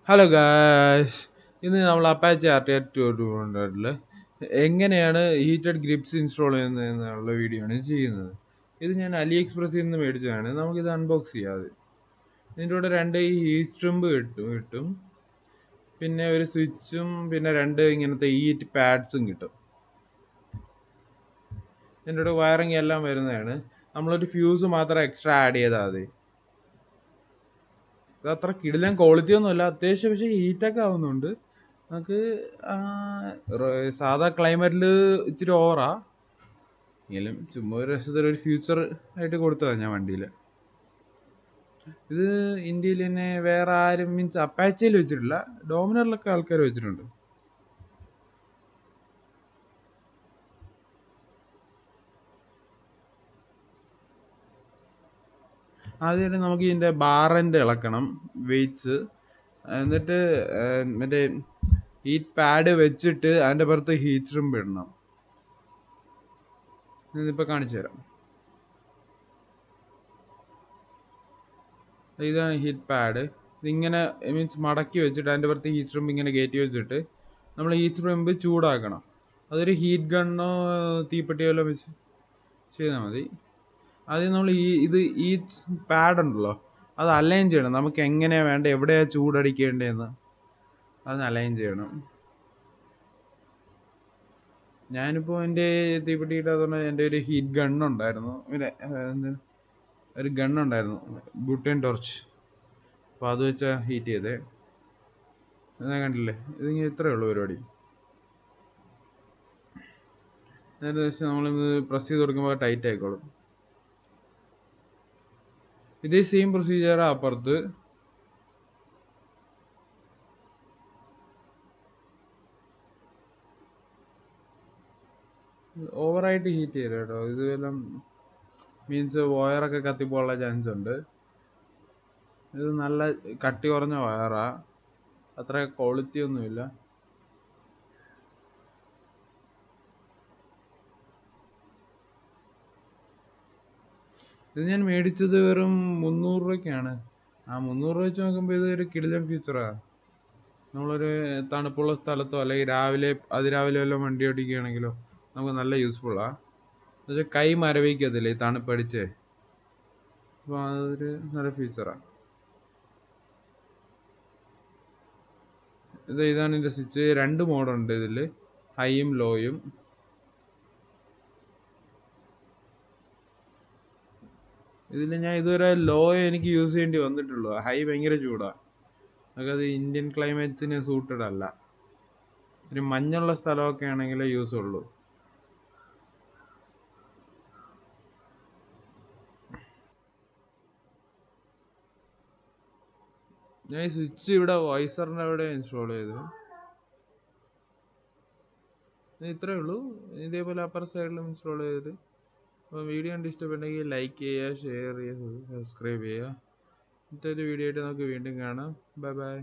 Hello guys, ഇന്ന് നമ്മൾ Apache RTR 200 എങ്ങനെയാണ് ഹീറ്റഡ് ഗ്രിപ്സ് ഇൻസ്റ്റാൾ ചെയ്യുന്നത് എന്നുള്ള വീഡിയോ ആണ് ചെയ്യുന്നത്. ഇത് ഞാൻ അലി എക്സ്പ്രസ്സിൽ നിന്ന് മേടിച്ചതാണ്. നമുക്കിത് അൺബോക്സ് ചെയ്യാതെ. ഇതിൻ്റെ കൂടെ രണ്ട് ഈ ഹീറ്റ് സ്ട്രിമ്പ് കിട്ടും, പിന്നെ ഒരു സ്വിച്ചും, പിന്നെ രണ്ട് ഇങ്ങനത്തെ ഹീറ്റ് പാഡ്സും കിട്ടും. ഇതിൻ്റെ കൂടെ വയറിങ് എല്ലാം വരുന്നതാണ്. നമ്മളൊരു ഫ്യൂസ് മാത്രം എക്സ്ട്രാ ആഡ് ചെയ്താൽ മതി. ഇത് അത്ര കിടിലൻ ക്വാളിറ്റി ഒന്നുമല്ല, അത്യാവശ്യം പക്ഷേ ഹീറ്റൊക്കെ ആവുന്നുണ്ട്. നമുക്ക് സാധാ ക്ലൈമറ്റിൽ ഇച്ചിരി ഓവറാ, എങ്കിലും ചുമ്മാ ഒരു രസത്തിലൊരു ഫ്യൂച്ചർ ആയിട്ട് കൊടുത്തതാണ് ഞാൻ വണ്ടിയിൽ. ഇത് ഇന്ത്യയിൽ തന്നെ വേറെ ആരും മീൻസ് അപ്പാച്ചയിൽ വെച്ചിട്ടില്ല, ഡോമിനറിലൊക്കെ ആൾക്കാർ വെച്ചിട്ടുണ്ട്. ആദ്യമായിട്ട് നമുക്ക് ഇതിൻ്റെ ബാറിൻ്റെ ഇളക്കണം, വെയിറ്റ്സ്, എന്നിട്ട് മറ്റേ ഹീറ്റ് പാഡ് വെച്ചിട്ട് അതിൻ്റെ പുറത്ത് ഹീറ്റ് സ്ട്രിമ്പ് ഇടണം. ഇതിപ്പോൾ കാണിച്ചു തരാം. ഇതാണ് ഹീറ്റ് പാഡ്. ഇതിങ്ങനെ മീൻസ് മടക്കി വെച്ചിട്ട് അതിൻ്റെ പുറത്ത് ഹീറ്റ് സ്ട്രിമ്പ് ഇങ്ങനെ കയറ്റി വെച്ചിട്ട് നമ്മൾ ഹീറ്റ് സ്ട്രിമ്പ് ചൂടാക്കണം. അതൊരു ഹീറ്റ് ഗണ്ണോ തീപ്പെട്ടിയോ എല്ലാം വെച്ച് ചെയ്താൽ മതി. ആദ്യം നമ്മൾ ഈ പാഡ് ഉണ്ടല്ലോ, അത് അലൈൻ ചെയ്യണം. നമുക്ക് എങ്ങനെയാണ് വേണ്ടത്, എവിടെയാണ് ചൂടടിക്കേണ്ടതെന്ന് അത് അലൈൻ ചെയ്യണം. ഞാനിപ്പോൾ എൻ്റെ തീപ്പെട്ടിയിട്ട് അതുകൊണ്ട് എൻ്റെ ഒരു ഹീറ്റ് ഗണ്ണുണ്ടായിരുന്നു, പിന്നെ ഒരു ഗണ്ണുണ്ടായിരുന്നു, ബൂട്ടൻ ടോർച്ച്. അപ്പോൾ അത് വെച്ചാൽ ഹീറ്റ് ചെയ്തേ. ഞാൻ കണ്ടില്ലേ, ഇതിങ്ങനെ ഇത്രയേ ഉള്ളൂ പരിപാടി. നേരെ വെച്ചാൽ നമ്മളിത് പ്രസ് ചെയ്ത് കൊടുക്കുമ്പോൾ ടൈറ്റ് ആയിക്കോളും. ഇതേ സെയിം പ്രൊസീജിയറാണ് അപ്പുറത്ത്. ഓവറായിട്ട് ഹീറ്റ് ചെയ്യില്ല കേട്ടോ, ഇത് എല്ലാം മീൻസ് വയറൊക്കെ കത്തിപ്പോകാനുള്ള ചാൻസ് ഉണ്ട്. ഇത് നല്ല കട്ടി കുറഞ്ഞ വയറാ, അത്ര ക്വാളിറ്റി ഒന്നുമില്ല. ഇത് ഞാൻ മേടിച്ചത് വെറും 300 രൂപയ്ക്കാണ്. 300 രൂപ വെച്ച് നോക്കുമ്പോൾ ഇത് ഒരു കിടിലൻ ഫീച്ചറാണ്. നമ്മളൊരു തണുപ്പുള്ള സ്ഥലത്തോ അല്ലെങ്കിൽ അതിരാവിലെ വല്ലതും വണ്ടി ഓടിക്കുകയാണെങ്കിലോ നമുക്ക് നല്ല യൂസ്ഫുള്ളാണ്. എന്നുവെച്ചാൽ കൈ മരവിക്കത്തില്ലേ ഈ തണുപ്പടിച്ച്. അപ്പോൾ അതൊരു നല്ല ഫീച്ചറാണ്. ഇതാണ് ഇതിൻ്റെ സ്വിച്ച്. 2 മോഡുണ്ട് ഇതിൽ, ഹൈയും ലോയും. ഇതിൽ ഞാൻ ഇതുവരെ ലോ എനിക്ക് യൂസ് ചെയ്യേണ്ടി വന്നിട്ടുള്ളൂ. ഹൈ ഭയങ്കര ചൂടാണ്, നമുക്കത് ഇന്ത്യൻ ക്ലൈമറ്റ്സിന് സൂട്ടഡ് അല്ല. ഒരു മഞ്ഞുള്ള സ്ഥലമൊക്കെ ആണെങ്കിലേ യൂസ് ഉള്ളൂ. ഞാൻ ഈ സ്വിച്ച് ഇവിടെ വൈസറിൻ്റെ അവിടെ ഇൻസ്റ്റാൾ ചെയ്തു. ഇത്രയേ ഉള്ളൂ. ഇതേപോലെ അപ്പർ സൈഡിലും ഇൻസ്റ്റാൾ ചെയ്ത്. അപ്പോൾ വീഡിയോ കണ്ട് ഇഷ്ടപ്പെട്ടെങ്കിൽ ലൈക്ക് ചെയ്യുക, ഷെയർ ചെയ്യുക, സബ്സ്ക്രൈബ് ചെയ്യുക. മറ്റൊരു വീഡിയോ ആയിട്ട് നമുക്ക് വീണ്ടും കാണാം. Bye bye.